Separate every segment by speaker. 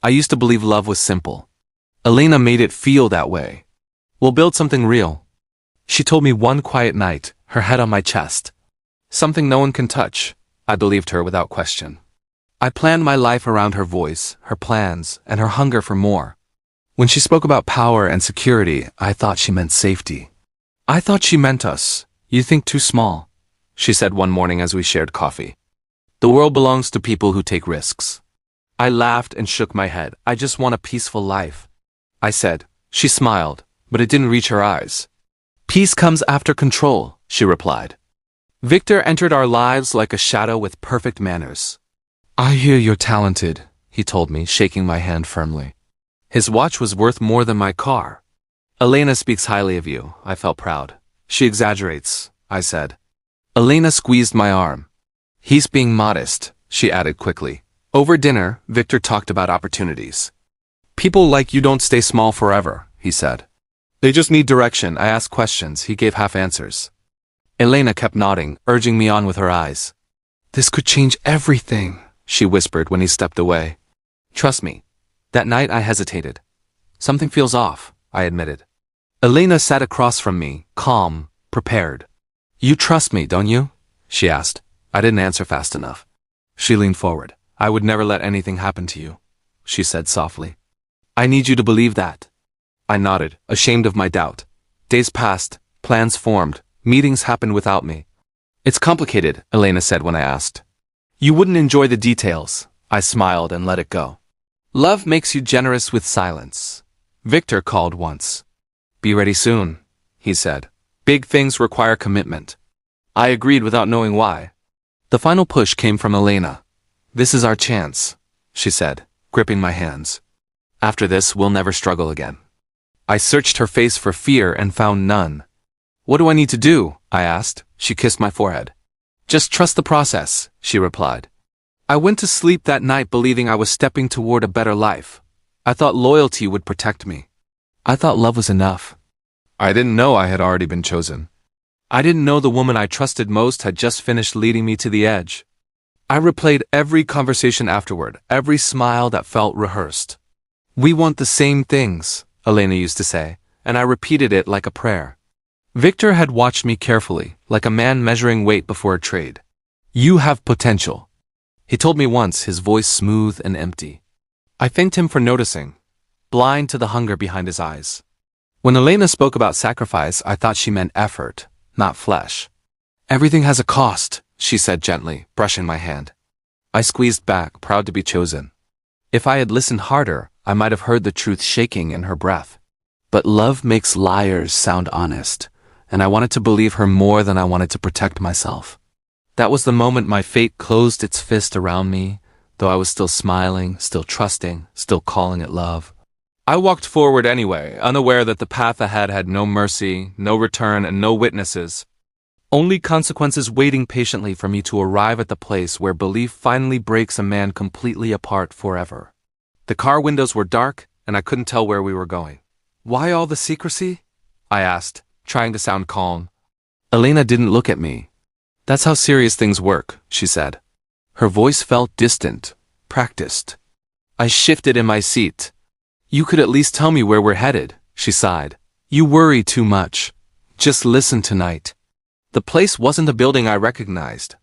Speaker 1: I used to believe love was simple. Elena made it feel that way. We'll build something real. She told me one quiet night, her head on my chest. Something no one can touch. I believed her without question. I planned my life around her voice, her plans, and her hunger for more. When she spoke about power and security, I thought she meant safety. I thought she meant us. You think too small, she said one morning as we shared coffee. The world belongs to people who take risks. I laughed and shook my head. I just want a peaceful life, I said. She smiled, but it didn't reach her eyes. Peace comes after control, she replied. Victor entered our lives like a shadow with perfect manners. I hear you're talented, he told me, shaking my hand firmly. His watch was worth more than my car. Elena speaks highly of you, I felt proud. She exaggerates, I said. Elena squeezed my arm. He's being modest, she added quickly. Over dinner, Victor talked about opportunities. People like you don't stay small forever, he said. They just need direction. I asked questions, he gave half answers. Elena kept nodding, urging me on with her eyes. This could change everything, she whispered when he stepped away. Trust me. That night I hesitated. Something feels off, I admitted. Elena sat across from me, calm, prepared. You trust me, don't you? She asked. I didn't answer fast enough. She leaned forward. I would never let anything happen to you, she said softly. I need you to believe that. I nodded, ashamed of my doubt. Days passed, plans formed, meetings happened without me. It's complicated, Elena said when I asked. You wouldn't enjoy the details. I smiled and let it go. Love makes you generous with silence. Victor called once. Be ready soon, he said. Big things require commitment. I agreed without knowing why. The final push came from Elena. This is our chance, she said, gripping my hands. After this, we'll never struggle again. I searched her face for fear and found none. What do I need to do? I asked. She kissed my forehead. Just trust the process, she replied. I went to sleep that night believing I was stepping toward a better life. I thought loyalty would protect me. I thought love was enough. I didn't know I had already been chosen. I didn't know the woman I trusted most had just finished leading me to the edge. I replayed every conversation afterward, every smile that felt rehearsed. We want the same things, Elena used to say, and I repeated it like a prayer. Victor had watched me carefully, like a man measuring weight before a trade. You have potential, he told me once, his voice smooth and empty. I thanked him for noticing, blind to the hunger behind his eyes. When Elena spoke about sacrifice, I thought she meant effort, not flesh. Everything has a cost, she said gently, brushing my hand. I squeezed back, proud to be chosen. If I had listened harder, I might have heard the truth shaking in her breath. But love makes liars sound honest, and I wanted to believe her more than I wanted to protect myself. That was the moment my fate closed its fist around me, though I was still smiling, still trusting, still calling it love. I walked forward anyway, unaware that the path ahead had no mercy, no return, and no witnesses. Only consequences waiting patiently for me to arrive at the place where belief finally breaks a man completely apart forever. The car windows were dark, and I couldn't tell where we were going. Why all the secrecy? I asked, trying to sound calm. Elena didn't look at me. That's how serious things work, she said. Her voice felt distant, practiced. I shifted in my seat. You could at least tell me where we're headed, she sighed. You worry too much. Just listen tonight. The place wasn't a building I recognized.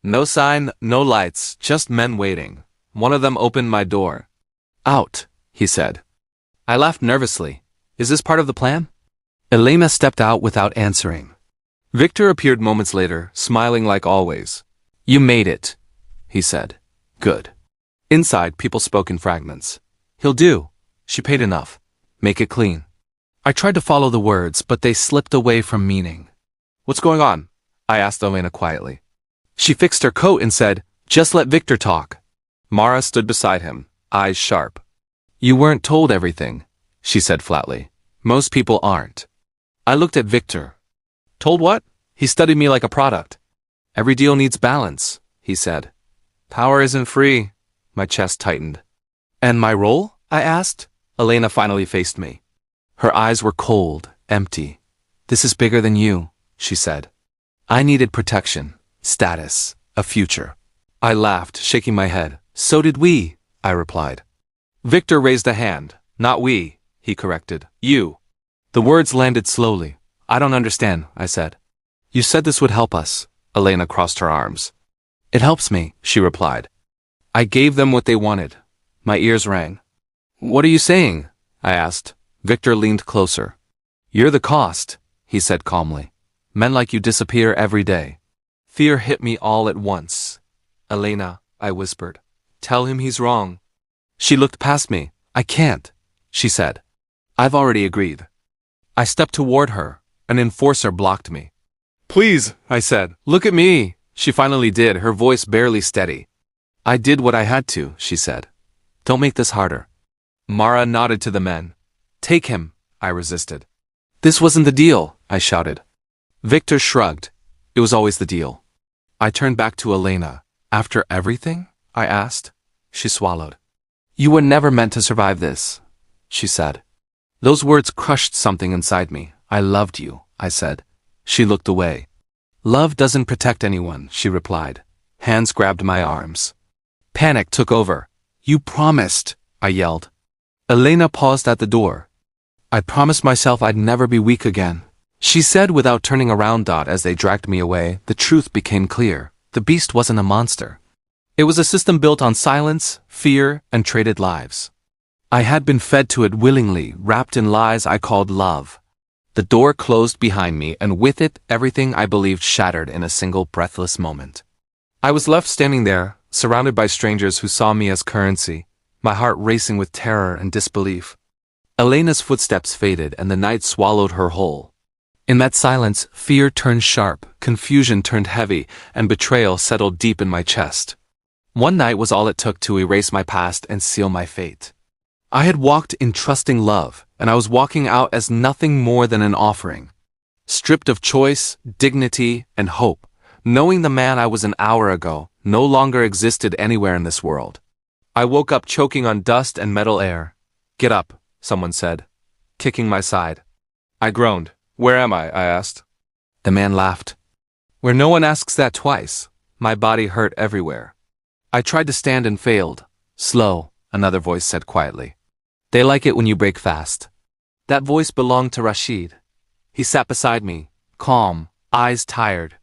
Speaker 1: No sign, no lights, just men waiting. One of them opened my door. Out, he said. I laughed nervously. Is this part of the plan? Elena stepped out without answering. Victor appeared moments later, smiling like always. You made it, he said. Good. Inside, people spoke in fragments. He'll do. She paid enough. Make it clean. I tried to follow the words, but they slipped away from meaning. What's going on? I asked Elena quietly. She fixed her coat and said, just let Victor talk. Mara stood beside him, eyes sharp. You weren't told everything, she said flatly. Most people aren't. I looked at Victor. Told what? He studied me like a product. Every deal needs balance, he said. Power isn't free. My chest tightened. And my role? I asked. Elena finally faced me. Her eyes were cold, empty. This is bigger than you, she said. I needed protection, status, a future. I laughed, shaking my head. So did we, I replied. Victor raised a hand. Not we, he corrected. You. The words landed slowly. I don't understand, I said. You said this would help us. Elena crossed her arms. It helps me, she replied. I gave them what they wanted. My ears rang. What are you saying? I asked. Victor leaned closer. You're the cost, he said calmly. Men like you disappear every day. Fear hit me all at once. Elena, I whispered. Tell him he's wrong. She looked past me. I can't, she said. I've already agreed. I stepped toward her. An enforcer blocked me. Please, I said. Look at me. She finally did, her voice barely steady. I did what I had to, she said. Don't make this harder. Mara nodded to the men. Take him, I resisted. This wasn't the deal, I shouted. Victor shrugged. It was always the deal. I turned back to Elena. After everything? I asked. She swallowed. You were never meant to survive this, she said. Those words crushed something inside me. I loved you, I said. She looked away. Love doesn't protect anyone, she replied. Hands grabbed my arms. Panic took over. You promised, I yelled. Elena paused at the door. I promised myself I'd never be weak again, she said without turning around. As they dragged me away, the truth became clear. The beast wasn't a monster. It was a system built on silence, fear, and traded lives. I had been fed to it willingly, wrapped in lies I called love. The door closed behind me, and with it, everything I believed shattered in a single breathless moment. I was left standing there, surrounded by strangers who saw me as currency, my heart racing with terror and disbelief. Elena's footsteps faded, and the night swallowed her whole. In that silence, fear turned sharp, confusion turned heavy, and betrayal settled deep in my chest. One night was all it took to erase my past and seal my fate. I had walked in trusting love, and I was walking out as nothing more than an offering. Stripped of choice, dignity, and hope, knowing the man I was an hour ago no longer existed anywhere in this world. I woke up choking on dust and metal air. Get up, someone said, kicking my side. I groaned. Where am I asked. The man laughed. Where no one asks that twice. My body hurt everywhere. I tried to stand and failed. Slow, another voice said quietly. They like it when you break fast. That voice belonged to Rashid. He sat beside me, calm, eyes tired.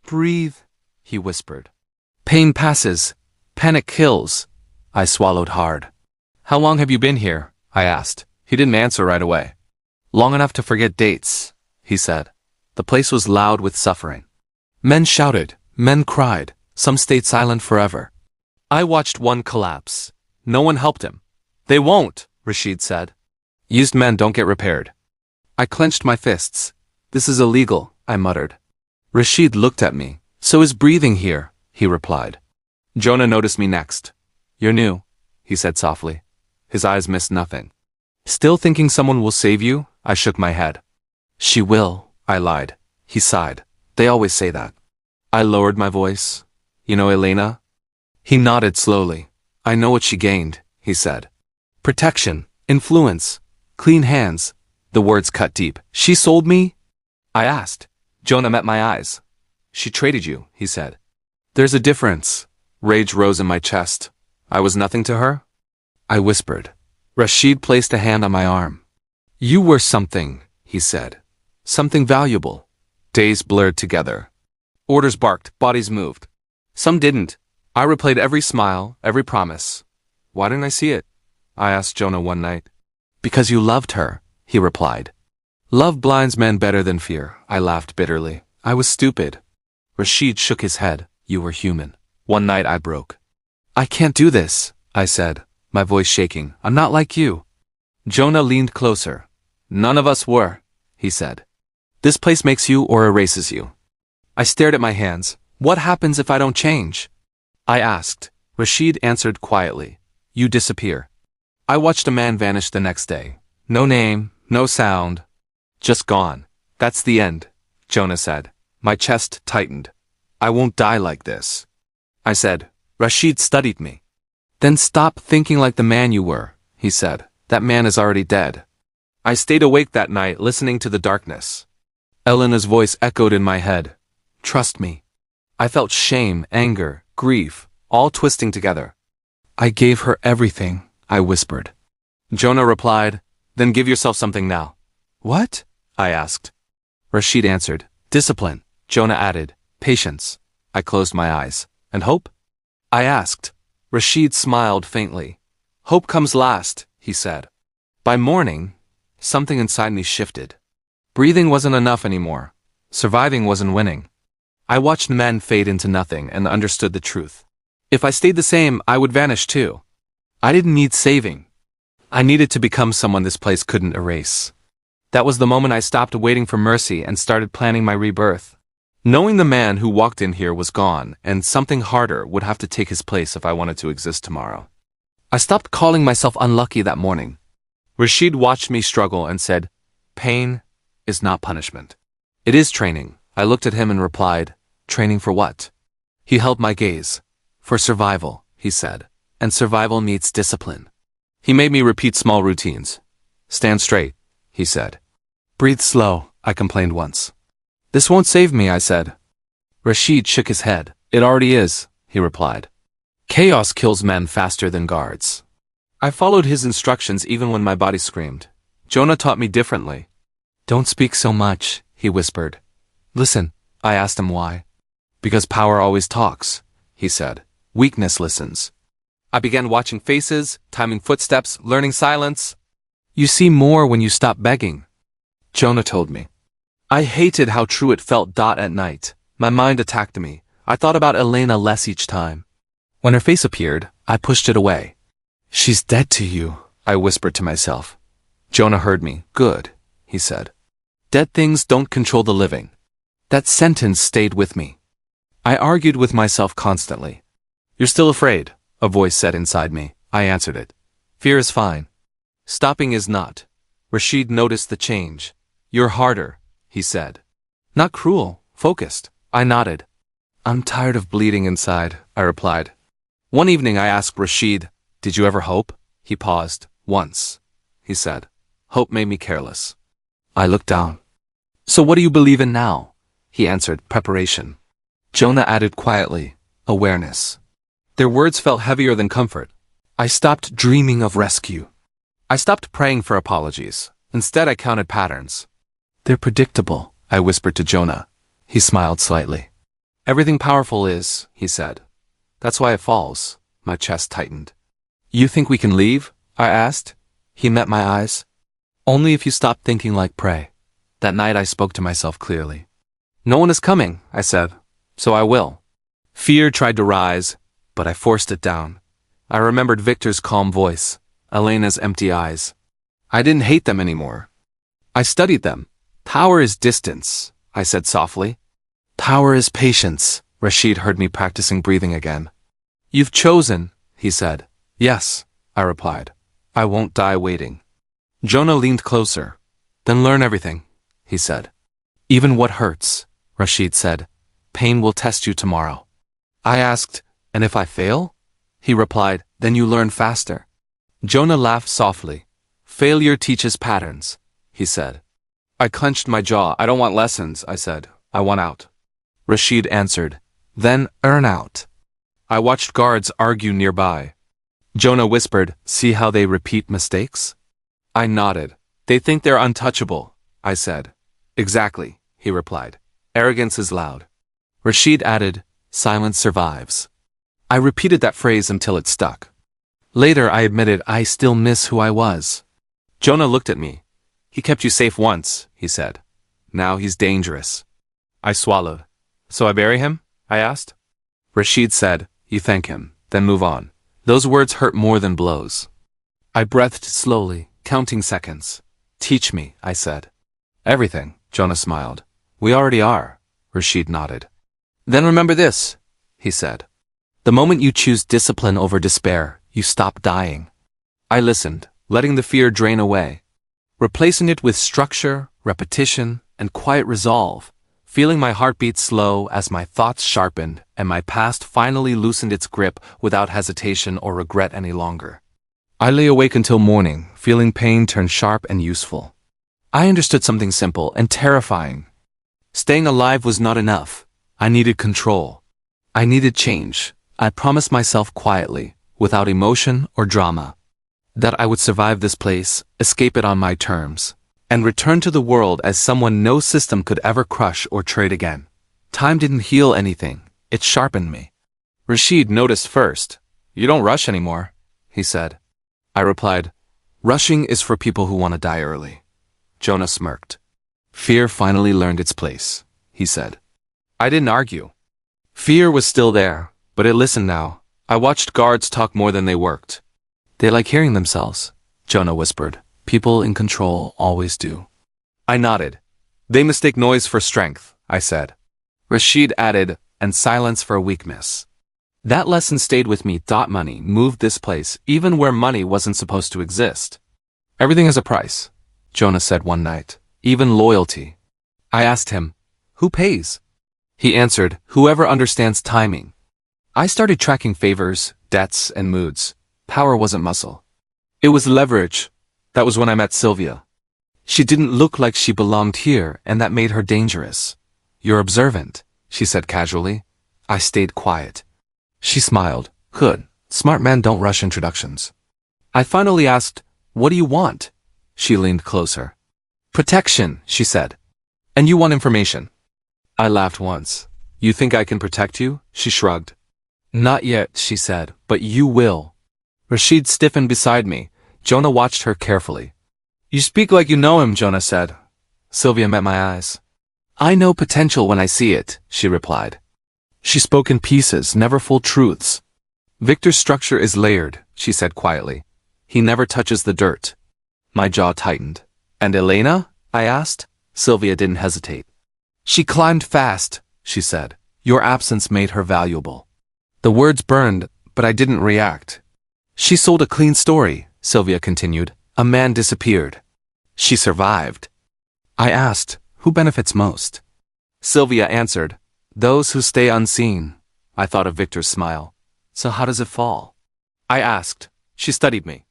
Speaker 1: Breathe, he whispered. Pain passes. Panic kills. I swallowed hard. How long have you been here? I asked. He didn't answer right away. Long enough to forget dates, he said. The place was loud with suffering. Men shouted. Men cried. Some stayed silent forever. I watched one collapse. No one helped him. They won't, Rashid said. Used men don't get repaired. I clenched my fists. This is illegal, I muttered. Rashid looked at me. So is breathing here, he replied. Jonah noticed me next. You're new, he said softly. His eyes missed nothing. Still thinking someone will save you? I shook my head. She will, I lied. He sighed. They always say that. I lowered my voice. You know Elena? He nodded slowly. I know what she gained, he said. Protection, influence, clean hands. The words cut deep. She sold me? I asked. Jonah met my eyes. She traded you, he said. There's a difference. Rage rose in my chest. I was nothing to her? I whispered. Rashid placed a hand on my arm. You were something, he said. Something valuable. Days blurred together. Orders barked, bodies moved. Some didn't. I replayed every smile, every promise. Why didn't I see it? I asked Jonah one night. Because you loved her, he replied. Love blinds men better than fear. I laughed bitterly. I was stupid. Rashid shook his head. You were human. One night I broke. I can't do this, I said, my voice shaking. I'm not like you. Jonah leaned closer. None of us were, he said. This place makes you or erases you. I stared at my hands. What happens if I don't change? I asked. Rashid answered quietly. You disappear. I watched a man vanish the next day. No name, no sound. Just gone. That's the end, Jonah said. My chest tightened. I won't die like this. I said. Rashid studied me. Then stop thinking like the man you were, he said. That man is already dead. I stayed awake that night, listening to the darkness. Elena's voice echoed in my head. Trust me. I felt shame, anger, grief, all twisting together. I gave her everything. I whispered. Jonah replied, then give yourself something now. What? I asked. Rashid answered, discipline. Jonah added, patience. I closed my eyes. And hope? I asked. Rashid smiled faintly. Hope comes last, he said. By morning, something inside me shifted. Breathing wasn't enough anymore. Surviving wasn't winning. I watched men fade into nothing and understood the truth. If I stayed the same, I would vanish too. I didn't need saving. I needed to become someone this place couldn't erase. That was the moment I stopped waiting for mercy and started planning my rebirth. Knowing the man who walked in here was gone, and something harder would have to take his place if I wanted to exist tomorrow. I stopped calling myself unlucky that morning. Rashid watched me struggle and said, pain is not punishment. It is training. I looked at him and replied, training for what? He held my gaze. For survival, he said, and survival needs discipline. He made me repeat small routines. Stand straight, he said. Breathe slow, I complained once. This won't save me, I said. Rashid shook his head. It already is, he replied. Chaos kills men faster than guards. I followed his instructions even when my body screamed. Jonah taught me differently. Don't speak so much, he whispered. Listen, I asked him why. Because power always talks, he said. Weakness listens. I began watching faces, timing footsteps, learning silence. You see more when you stop begging, Jonah told me. I hated how true it felt at night. My mind attacked me. I thought about Elena less each time. When her face appeared, I pushed it away. She's dead to you, I whispered to myself. Jonah heard me. Good, he said. Dead things don't control the living. That sentence stayed with me. I argued with myself constantly. You're still afraid, a voice said inside me. I answered it. Fear is fine. Stopping is not. Rashid noticed the change. You're harder, he said. Not cruel, focused. I nodded. I'm tired of bleeding inside, I replied. One evening I asked Rashid, did you ever hope? He paused. Once, he said. Hope made me careless. I looked down. So what do you believe in now? He answered, preparation. Jonah added quietly, awareness. Their words felt heavier than comfort. I stopped dreaming of rescue. I stopped praying for apologies. Instead I counted patterns. They're predictable, I whispered to Jonah. He smiled slightly. Everything powerful is, he said. That's why it falls. My chest tightened. You think we can leave? I asked. He met my eyes. Only if you stop thinking like prey. That night I spoke to myself clearly. No one is coming, I said. So I will. Fear tried to rise, but I forced it down. I remembered Victor's calm voice, Elena's empty eyes. I didn't hate them anymore. I studied them. Power is distance, I said softly. Power is patience. Rashid heard me practicing breathing again. You've chosen, he said. Yes, I replied. I won't die waiting. Jonah leaned closer. Then learn everything, he said. Even what hurts, Rashid said. Pain will test you tomorrow. I asked, and if I fail? He replied, then you learn faster. Jonah laughed softly. Failure teaches patterns, he said. I clenched my jaw. I don't want lessons, I said. I want out. Rashid answered, then earn out. I watched guards argue nearby. Jonah whispered, see how they repeat mistakes? I nodded. They think they're untouchable, I said. Exactly, he replied. Arrogance is loud. Rashid added, silence survives. I repeated that phrase until it stuck. Later I admitted I still miss who I was. Jonah looked at me. He kept you safe once, he said. Now he's dangerous. I swallowed. So I bury him? I asked. Rashid said, you thank him, then move on. Those words hurt more than blows. I breathed slowly, counting seconds. Teach me, I said. Everything, Jonah smiled. We already are, Rashid nodded. Then remember this, he said. The moment you choose discipline over despair, you stop dying. I listened, letting the fear drain away, replacing it with structure, repetition, and quiet resolve, feeling my heartbeat slow as my thoughts sharpened and my past finally loosened its grip without hesitation or regret any longer. I lay awake until morning, feeling pain turn sharp and useful. I understood something simple and terrifying. Staying alive was not enough. I needed control. I needed change. I promised myself quietly, without emotion or drama. That I would survive this place, escape it on my terms, and return to the world as someone no system could ever crush or trade again. Time didn't heal anything, it sharpened me. Rashid noticed first. "You don't rush anymore," he said. I replied, "Rushing is for people who want to die early." Jonah smirked. "Fear finally learned its place," he said. I didn't argue. Fear was still there, but it listened now. I watched guards talk more than they worked. "They like hearing themselves," Jonah whispered. "People in control always do." I nodded. "They mistake noise for strength," I said. Rashid added, "And silence for weakness." That lesson stayed with me. Money moved this place, even where money wasn't supposed to exist. "Everything has a price," Jonah said one night. "Even loyalty." I asked him, "Who pays?" He answered, "Whoever understands timing." I started tracking favors, debts, and moods. Power wasn't muscle. It was leverage. That was when I met Sylvia. She didn't look like she belonged here, and that made her dangerous. "You're observant," she said casually. I stayed quiet. She smiled. "Good. Smart men don't rush introductions." I finally asked, "What do you want?" She leaned closer. "Protection," she said. "And you want information." I laughed once. "You think I can protect you?" She shrugged. "Not yet," she said, "but you will." Rashid stiffened beside me. Jonah watched her carefully. "You speak like you know him," Jonah said. Sylvia met my eyes. "I know potential when I see it," she replied. She spoke in pieces, never full truths. "Victor's structure is layered," she said quietly. "He never touches the dirt." My jaw tightened. "And Elena?" I asked. Sylvia didn't hesitate. "She climbed fast," she said. "Your absence made her valuable." The words burned, but I didn't react. "She sold a clean story," Sylvia continued. "A man disappeared. She survived." I asked, "Who benefits most?" Sylvia answered, "Those who stay unseen." I thought of Victor's smile. "So how does it fall?" I asked. She studied me.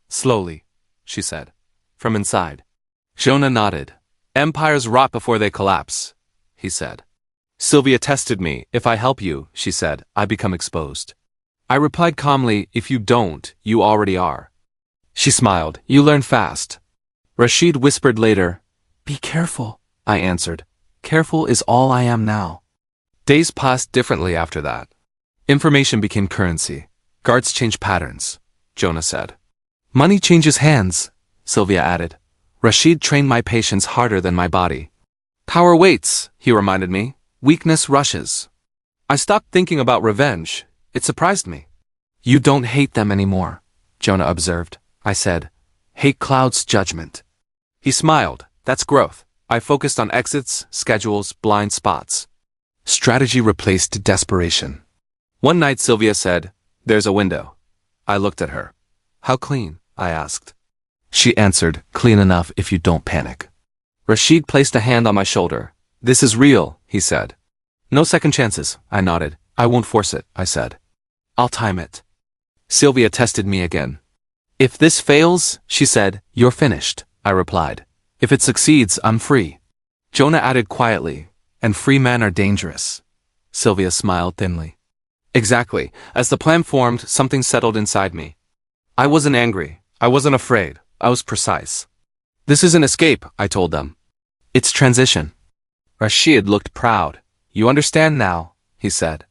Speaker 1: "Slowly," she said. "From inside." Jonah nodded. "Empires rot before they collapse," he said. Sylvia tested me. "If I help you," she said, "I become exposed." I replied calmly, "If you don't, you already are." She smiled. "You learn fast." Rashid whispered later. "Be careful," I answered. "Careful is all I am now." Days passed differently after that. Information became currency. Guards changed patterns, Jonah said. "Money changes hands," Sylvia added. Rashid trained my patience harder than my body. "Power waits," he reminded me. "Weakness rushes." I stopped thinking about revenge. It surprised me. "You don't hate them anymore," Jonah observed. I said, "Hate clouds judgment." He smiled. "That's growth." I focused on exits, schedules, blind spots. Strategy replaced desperation. One night Sylvia said, "There's a window." I looked at her. "How clean?" I asked. She answered, "Clean enough if you don't panic." Rashid placed a hand on my shoulder. "This is real," he said. "No second chances," I nodded. "I won't force it," I said. "I'll time it." Sylvia tested me again. "If this fails," she said, "you're finished," I replied. "If it succeeds, I'm free." Jonah added quietly, "And free men are dangerous." Sylvia smiled thinly. Exactly. As the plan formed, something settled inside me. I wasn't angry. I wasn't afraid. I was precise. "This isn't escape," I told them. "It's transition." Rashid looked proud. "You understand now," he said.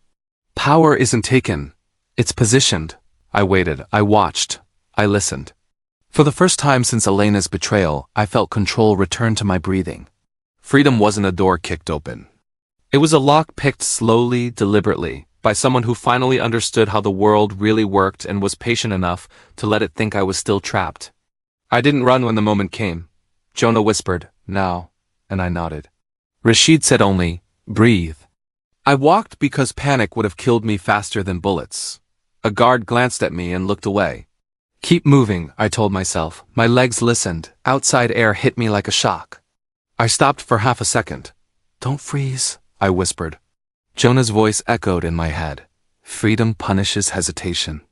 Speaker 1: "Power isn't taken. It's positioned." I waited. I watched. I listened. For the first time since Elena's betrayal, I felt control return to my breathing. Freedom wasn't a door kicked open. It was a lock picked slowly, deliberately, by someone who finally understood how the world really worked and was patient enough to let it think I was still trapped. I didn't run when the moment came. Jonah whispered, "Now," and I nodded. Rashid said only, "Breathe." I walked because panic would have killed me faster than bullets. A guard glanced at me and looked away. "Keep moving," I told myself. My legs listened. Outside air hit me like a shock. I stopped for half a second. "Don't freeze," I whispered. Jonah's voice echoed in my head. Freedom punishes hesitation.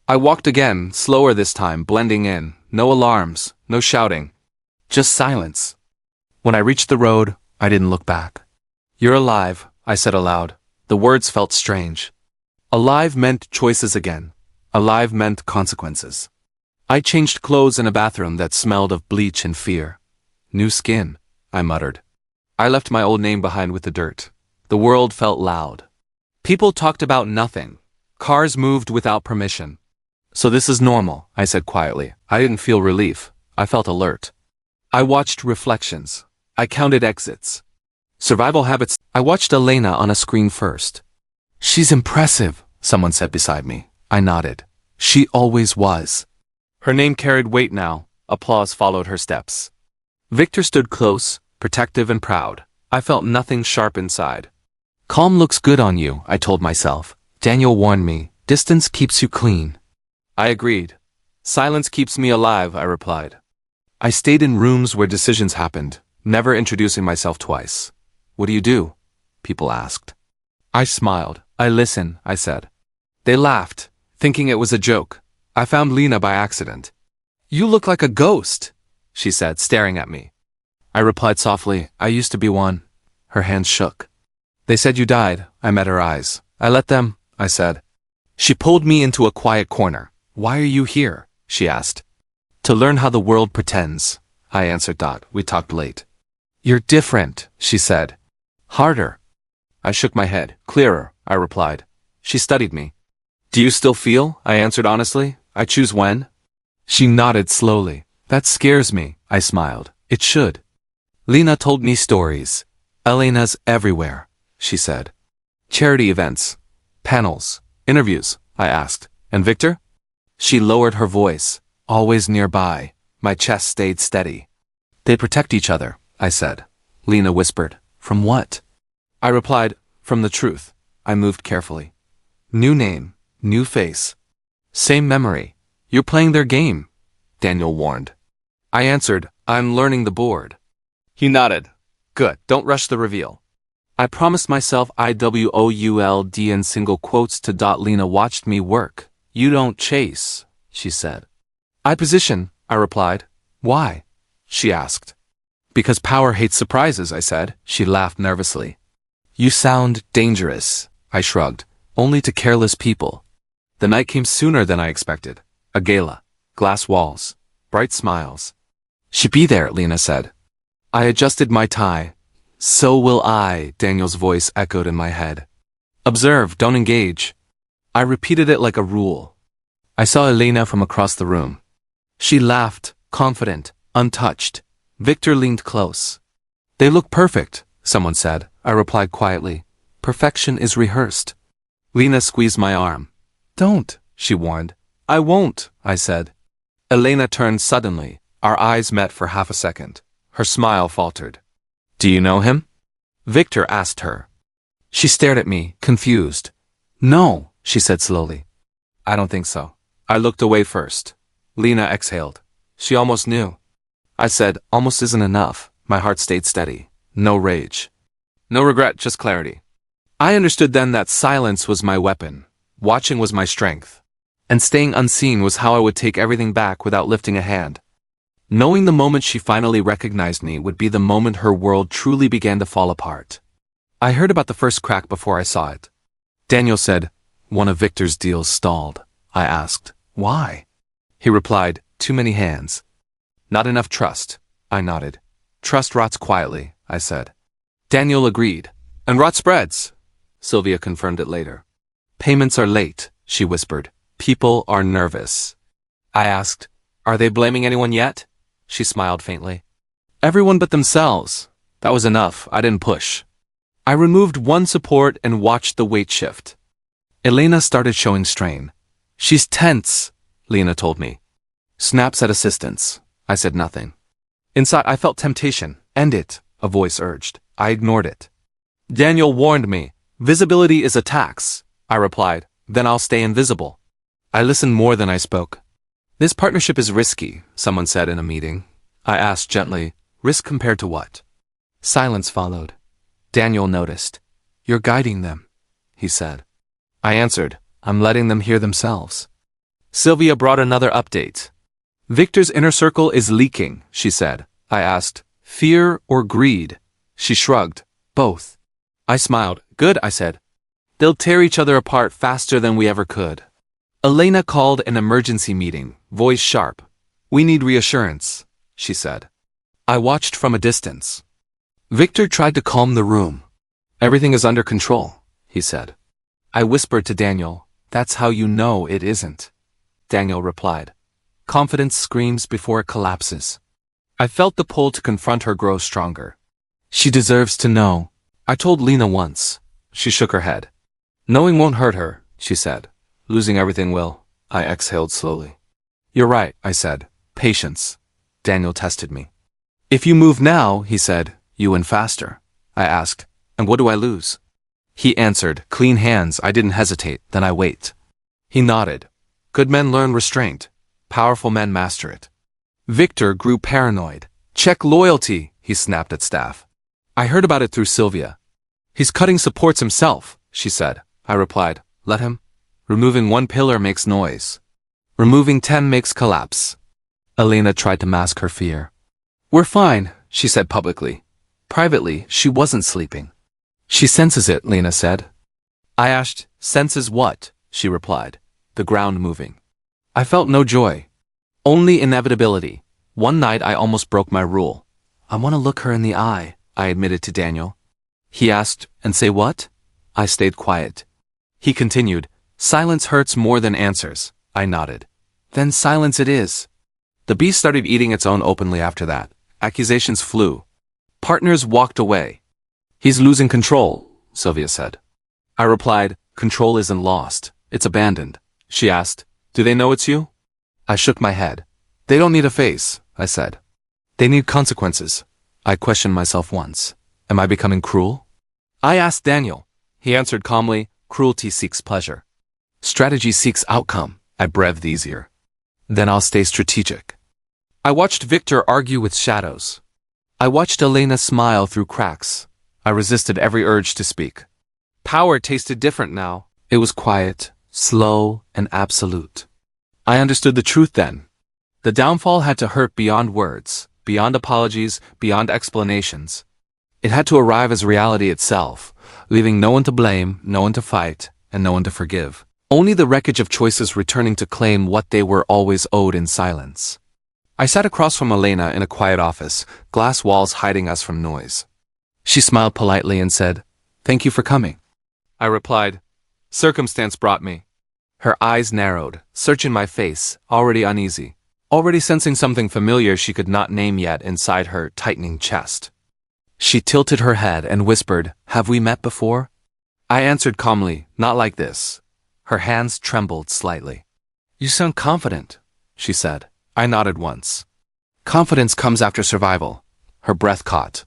Speaker 1: I walked again, slower this time, blending in. No alarms, no shouting. Just silence. When I reached the road, I didn't look back. "You're alive," I said aloud. The words felt strange. Alive meant choices again. Alive meant consequences. I changed clothes in a bathroom that smelled of bleach and fear. New skin, I muttered. I left my old name behind with the dirt. The world felt loud. People talked about nothing. Cars moved without permission. So this is normal, I said quietly. I didn't feel relief. I felt alert. I watched reflections. I counted exits. Survival habits. I watched Elena on a screen first. She's impressive, someone said beside me. I nodded. She always was. Her name carried weight now. Applause followed her steps. Victor stood close, protective and proud. I felt nothing sharp inside. Calm looks good on you, I told myself. Daniel warned me, distance keeps you clean. I agreed. Silence keeps me alive, I replied. I stayed in rooms where decisions happened, never introducing myself twice. What do you do? People asked. I smiled. I listen, I said. They laughed, thinking it was a joke. I found Lena by accident. You look like a ghost, she said, staring at me. I replied softly, I used to be one. Her hands shook. They said you died. I met her eyes. I let them, I said. She pulled me into a quiet corner. Why are you here? She asked. To learn how the world pretends, I answered. We talked late. You're different, she said. Harder. I shook my head. Clearer, I replied. She studied me. Do you still feel? I answered honestly. I choose when. She nodded slowly. That scares me, I smiled. It should. Lena told me stories. Elena's everywhere, she said. Charity events, panels, interviews, I asked. And Victor? She lowered her voice. Always nearby. My chest stayed steady. They protect each other, I said. Lena whispered. From what? I replied, from the truth. I moved carefully. New name, new face. Same memory. You're playing their game, Daniel warned. I answered, I'm learning the board. He nodded. Good, don't rush the reveal. I promised myself IWOULD in single quotes to. Lena watched me work. You don't chase, she said. I position, I replied. Why? She asked. Because power hates surprises, I said. She laughed nervously. You sound dangerous, I shrugged. Only to careless people. The night came sooner than I expected. A gala. Glass walls. Bright smiles. She'd be there, Lena said. I adjusted my tie. So will I, Daniel's voice echoed in my head. Observe, don't engage. I repeated it like a rule. I saw Elena from across the room. She laughed, confident, untouched. Victor leaned close. They look perfect, someone said. I replied quietly. Perfection is rehearsed. Lena squeezed my arm. Don't, she warned. I won't, I said. Elena turned suddenly. Our eyes met for half a second. Her smile faltered. Do you know him? Victor asked her. She stared at me, confused. No, she said slowly. I don't think so. I looked away first. Lena exhaled. She almost knew. I said, almost isn't enough. My heart stayed steady. No rage. No regret, just clarity. I understood then that silence was my weapon. Watching was my strength. And staying unseen was how I would take everything back without lifting a hand. Knowing the moment she finally recognized me would be the moment her world truly began to fall apart. I heard about the first crack before I saw it. Daniel said, one of Victor's deals stalled. I asked, why? He replied, too many hands. Not enough trust. I nodded. Trust rots quietly, I said. Daniel agreed. And rot spreads. Sylvia confirmed it later. Payments are late, she whispered. People are nervous. I asked, are they blaming anyone yet? She smiled faintly. Everyone but themselves. That was enough. I didn't push. I removed one support and watched the weight shift. Elena started showing strain. She's tense, Lena told me. Snaps at assistance. I said nothing. Inside, I felt temptation. End it, a voice urged. I ignored it. Daniel warned me. Visibility is a tax. I replied. Then I'll stay invisible. I listened more than I spoke. This partnership is risky, someone said in a meeting. I asked gently, risk compared to what? Silence followed. Daniel noticed. You're guiding them, he said. I answered, I'm letting them hear themselves. Sylvia brought another update. Victor's inner circle is leaking, she said. I asked, fear or greed? She shrugged, both. I smiled. Good, I said. They'll tear each other apart faster than we ever could. Elena called an emergency meeting, voice sharp. We need reassurance, she said. I watched from a distance. Victor tried to calm the room. Everything is under control, he said. I whispered to Daniel, that's how you know it isn't. Daniel replied. Confidence screams before it collapses. I felt the pull to confront her grow stronger. She deserves to know. I told Lena once. She shook her head. Knowing won't hurt her, she said. Losing everything will. I exhaled slowly. You're right, I said. Patience. Daniel tested me. If you move now, he said, you win faster. I asked, and what do I lose? He answered, clean hands. I didn't hesitate, then I wait. He nodded. Good men learn restraint. Powerful men master it. Victor grew paranoid. Check loyalty, he snapped at staff. I heard about it through Sylvia. He's cutting supports himself, she said. I replied, let him. Removing one pillar makes noise. Removing 10 makes collapse. Elena tried to mask her fear. We're fine, she said publicly. Privately, she wasn't sleeping. She senses it, Lena said. I asked, senses what? She replied. The ground moving. I felt no joy. Only inevitability. One night I almost broke my rule. I want to look her in the eye, I admitted to Daniel. He asked, and say what? I stayed quiet. He continued, silence hurts more than answers. I nodded. Then silence it is. The beast started eating its own openly after that. Accusations flew. Partners walked away. He's losing control, Sylvia said. I replied, control isn't lost. It's abandoned. She asked, do they know it's you? I shook my head. They don't need a face, I said. They need consequences. I questioned myself once. Am I becoming cruel? I asked Daniel. He answered calmly, cruelty seeks pleasure. Strategy seeks outcome. I breathed easier. Then I'll stay strategic. I watched Victor argue with shadows. I watched Elena smile through cracks. I resisted every urge to speak. Power tasted different now. It was quiet, slow, and absolute. I understood the truth then. The downfall had to hurt beyond words, beyond apologies, beyond explanations. It had to arrive as reality itself, leaving no one to blame, no one to fight, and no one to forgive. Only the wreckage of choices returning to claim what they were always owed in silence. I sat across from Elena in a quiet office, glass walls hiding us from noise. She smiled politely and said, thank you for coming. I replied, circumstance brought me. Her eyes narrowed, searching my face, already uneasy, already sensing something familiar she could not name yet inside her tightening chest. She tilted her head and whispered, have we met before? I answered calmly, not like this. Her hands trembled slightly. You sound confident, she said. I nodded once. Confidence comes after survival. Her breath caught.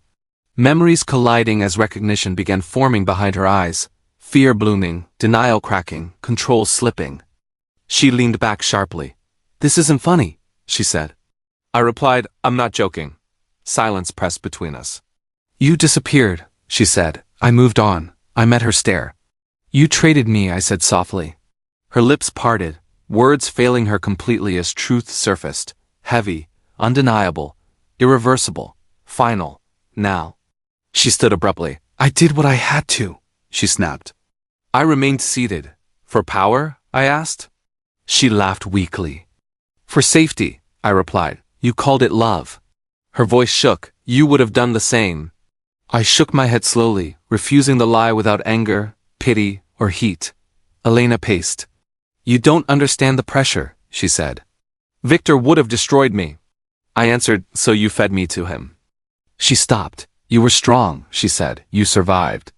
Speaker 1: Memories colliding as recognition began forming behind her eyes. Fear blooming, denial cracking, control slipping. She leaned back sharply. This isn't funny, she said. I replied, I'm not joking. Silence pressed between us. You disappeared, she said. I moved on. I met her stare. You traded me, I said softly. Her lips parted, words failing her completely as truth surfaced. Heavy, undeniable, irreversible, final, now. She stood abruptly. I did what I had to, she snapped. I remained seated. For power? I asked. She laughed weakly. For safety, I replied. You called it love. Her voice shook. You would have done the same. I shook my head slowly, refusing the lie without anger, pity, or heat. Elena paced. You don't understand the pressure, she said. Victor would have destroyed me. I answered, so you fed me to him. She stopped. You were strong, she said. You survived.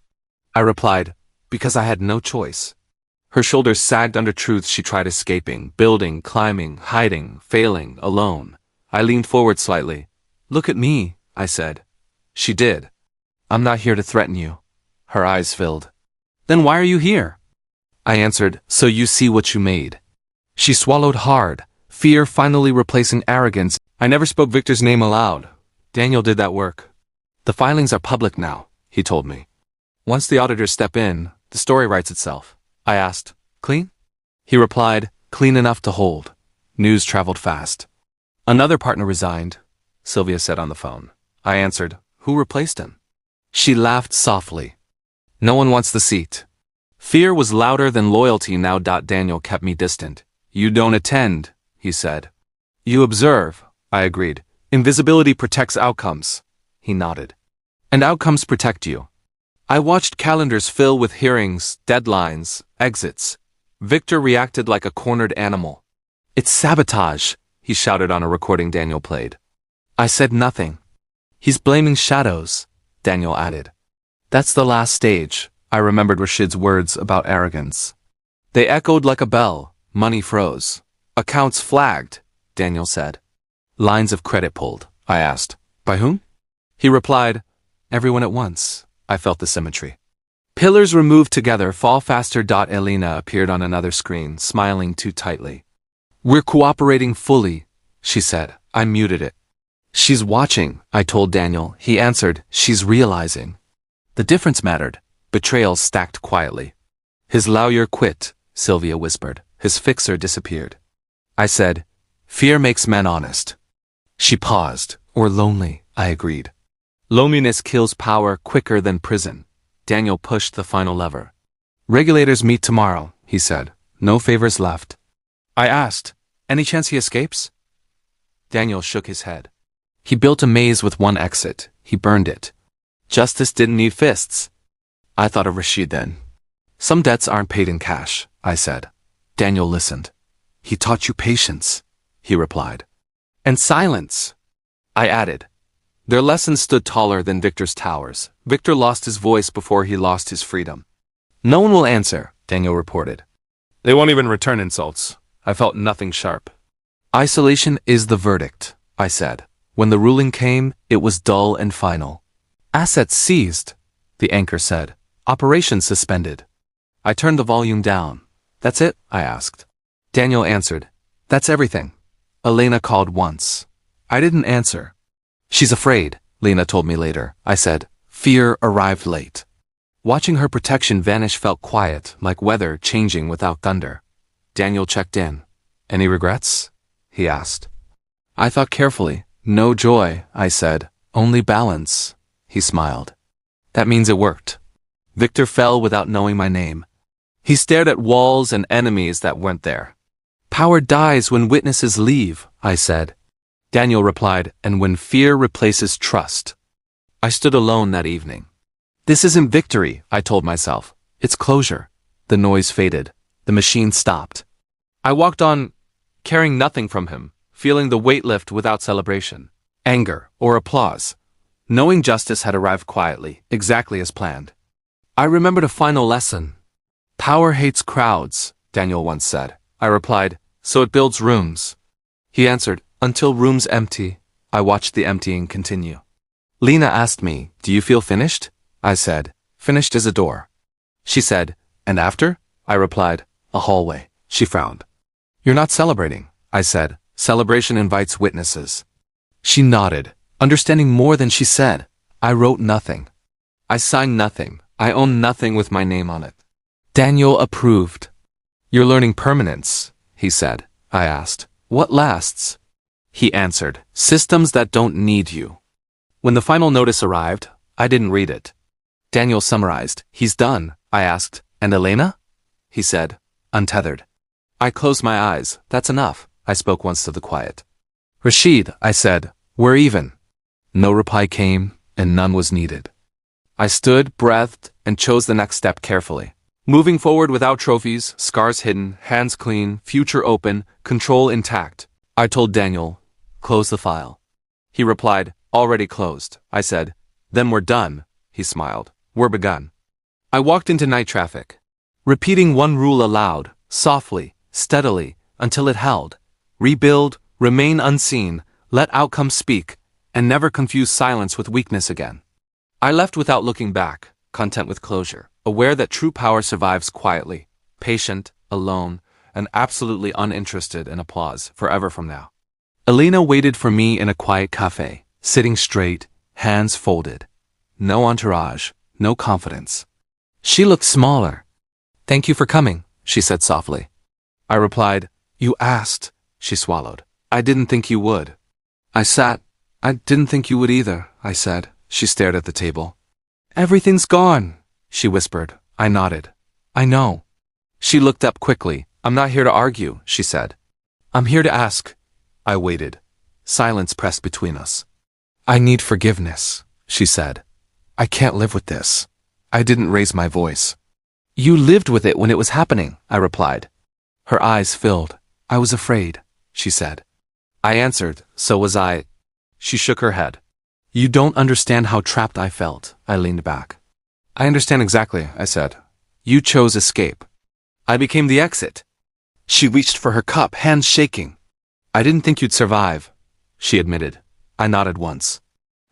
Speaker 1: I replied, because I had no choice. Her shoulders sagged under truths she tried escaping, building, climbing, hiding, failing, alone. I leaned forward slightly. Look at me, I said. She did. I'm not here to threaten you. Her eyes filled. Then why are you here? I answered, so you see what you made. She swallowed hard, fear finally replacing arrogance. I never spoke Victor's name aloud. Daniel did that work. The filings are public now, he told me. Once the auditors step in, the story writes itself. I asked, clean? He replied, clean enough to hold. News traveled fast. Another partner resigned, Sylvia said on the phone. I answered, who replaced him? She laughed softly. No one wants the seat. Fear was louder than loyalty now. Daniel kept me distant. You don't attend, he said. You observe, I agreed. Invisibility protects outcomes. He nodded. And outcomes protect you. I watched calendars fill with hearings, deadlines, exits. Victor reacted like a cornered animal. It's sabotage, he shouted on a recording Daniel played. I said nothing. He's blaming shadows, Daniel added. That's the last stage, I remembered Rashid's words about arrogance. They echoed like a bell. Money froze. Accounts flagged, Daniel said. Lines of credit pulled, I asked. By whom? He replied, everyone at once. I felt the symmetry. Pillars removed together fall faster. Elena appeared on another screen, smiling too tightly. We're cooperating fully, she said. I muted it. She's watching, I told Daniel. He answered, she's realizing. The difference mattered. Betrayal stacked quietly. His lawyer quit, Sylvia whispered. His fixer disappeared. I said, fear makes men honest. She paused. Or lonely, I agreed. Loneliness kills power quicker than prison. Daniel pushed the final lever. Regulators meet tomorrow, he said. No favors left. I asked, any chance he escapes? Daniel shook his head. He built a maze with one exit. He burned it. Justice didn't need fists. I thought of Rashid then. Some debts aren't paid in cash, I said. Daniel listened. He taught you patience, he replied. And silence, I added. Their lessons stood taller than Victor's towers. Victor lost his voice before he lost his freedom. No one will answer, Daniel reported. They won't even return insults. I felt nothing sharp. Isolation is the verdict, I said. When the ruling came, it was dull and final. Assets seized, the anchor said. Operations suspended. I turned the volume down. That's it? I asked. Daniel answered. That's everything. Elena called once. I didn't answer. She's afraid, Lena told me later. I said. Fear arrived late. Watching her protection vanish felt quiet, like weather changing without thunder. Daniel checked in. Any regrets? He asked. I thought carefully. No joy, I said. Only balance. He smiled. That means it worked. Victor fell without knowing my name. He stared at walls and enemies that weren't there. Power dies when witnesses leave, I said. Daniel replied, and when fear replaces trust. I stood alone that evening. This isn't victory, I told myself. It's closure. The noise faded. The machine stopped. I walked on, carrying nothing from him, feeling the weight lift without celebration, anger, or applause, knowing justice had arrived quietly, exactly as planned. I remembered a final lesson. Power hates crowds, Daniel once said. I replied, so it builds rooms. He answered, until rooms empty. I watched the emptying continue. Lena asked me, do you feel finished? I said, finished as a door. She said, and after? I replied, a hallway. She frowned. You're not celebrating, I said. Celebration invites witnesses. She nodded, understanding more than she said. I wrote nothing. I signed nothing. I own nothing with my name on it. Daniel approved. You're learning permanence, he said. I asked, what lasts? He answered, systems that don't need you. When the final notice arrived, I didn't read it. Daniel summarized, he's done. I asked, and Elena? He said, untethered. I closed my eyes. That's enough. I spoke once to the quiet. Rashid, I said, we're even. No reply came, and none was needed. I stood, breathed, and chose the next step carefully. Moving forward without trophies, scars hidden, hands clean, future open, control intact. I told Daniel, close the file. He replied, already closed. I said, then we're done. He smiled. We're begun. I walked into night traffic, repeating one rule aloud, softly, steadily, until it held. Rebuild, remain unseen, let outcomes speak, and never confuse silence with weakness again. I left without looking back, content with closure, aware that true power survives quietly, patient, alone, and absolutely uninterested in applause forever from now. Elena waited for me in a quiet cafe, sitting straight, hands folded. No entourage, no confidence. She looked smaller. Thank you for coming, she said softly. I replied, you asked, she swallowed. I didn't think you would. I sat. I didn't think you would either, I said. She stared at the table. Everything's gone, she whispered. I nodded. I know. She looked up quickly. I'm not here to argue, she said. I'm here to ask. I waited. Silence pressed between us. I need forgiveness, she said. I can't live with this. I didn't raise my voice. You lived with it when it was happening, I replied. Her eyes filled. I was afraid, she said. I answered, so was I. She shook her head. You don't understand how trapped I felt, I leaned back. I understand exactly, I said. You chose escape. I became the exit. She reached for her cup, hands shaking. I didn't think you'd survive, she admitted. I nodded once.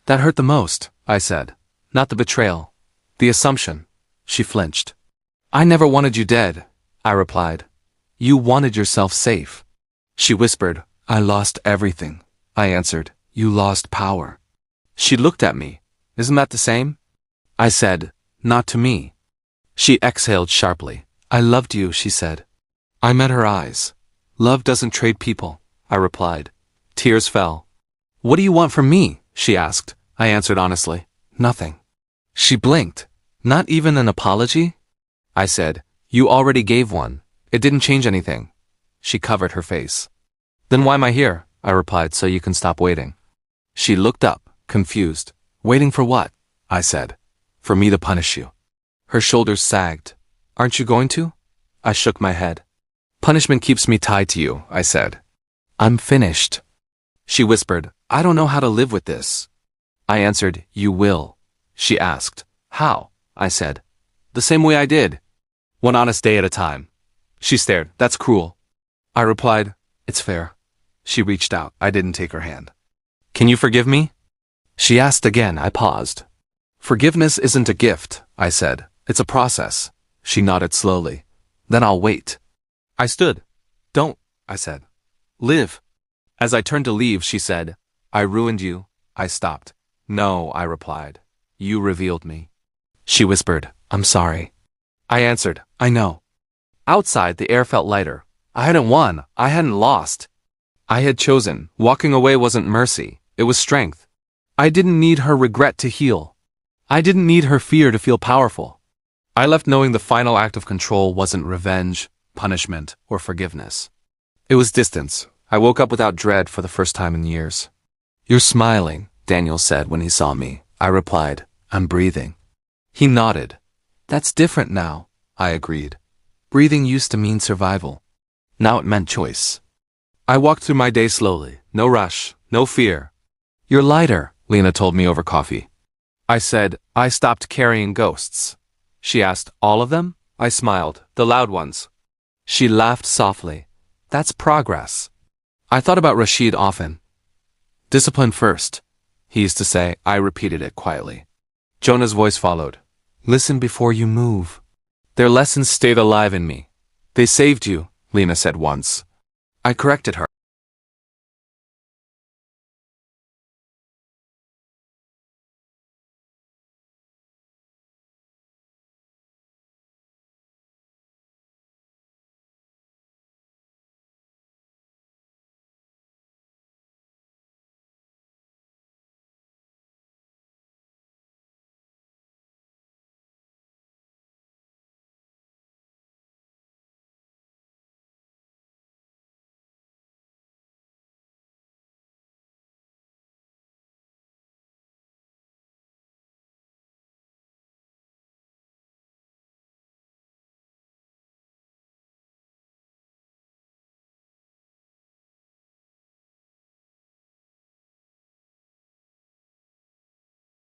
Speaker 1: That hurt the most, I said. Not the betrayal. The assumption. She flinched. I never wanted you dead, I replied. You wanted yourself safe. She whispered, I lost everything. I answered, you lost power. She looked at me. Isn't that the same? I said, not to me. She exhaled sharply. I loved you, she said. I met her eyes. Love doesn't trade people, I replied. Tears fell. What do you want from me? She asked. I answered honestly. Nothing. She blinked. Not even an apology? I said, you already gave one. It didn't change anything. She covered her face. Then why am I here? I replied, so you can stop waiting. She looked up, confused. Waiting for what? I said. For me to punish you. Her shoulders sagged. Aren't you going to? I shook my head. Punishment keeps me tied to you, I said. I'm finished. She whispered, I don't know how to live with this. I answered, you will. She asked, how? I said, the same way I did. One honest day at a time. She stared, that's cruel. I replied, it's fair. She reached out. I didn't take her hand. Can you forgive me? She asked again. I paused. Forgiveness isn't a gift, I said. It's a process. She nodded slowly. Then I'll wait. I stood. Don't, I said. Live. As I turned to leave, she said, I ruined you. I stopped. No, I replied. You revealed me. She whispered, I'm sorry. I answered, I know. Outside, the air felt lighter. I hadn't won. I hadn't lost. I had chosen. Walking away wasn't mercy. It was strength. I didn't need her regret to heal. I didn't need her fear to feel powerful. I left knowing the final act of control wasn't revenge, punishment, or forgiveness. It was distance. I woke up without dread for the first time in years. You're smiling, Daniel said when he saw me. I replied, I'm breathing. He nodded. That's different now, I agreed. Breathing used to mean survival. Now it meant choice. I walked through my day slowly. No rush, no fear. You're lighter, Lena told me over coffee. I said, I stopped carrying ghosts. She asked, all of them? I smiled, the loud ones. She laughed softly. That's progress. I thought about Rashid often. Discipline first, he used to say. I repeated it quietly. Jonah's voice followed. Listen before you move. Their lessons stayed alive in me. They saved you, Lena said once. I corrected her.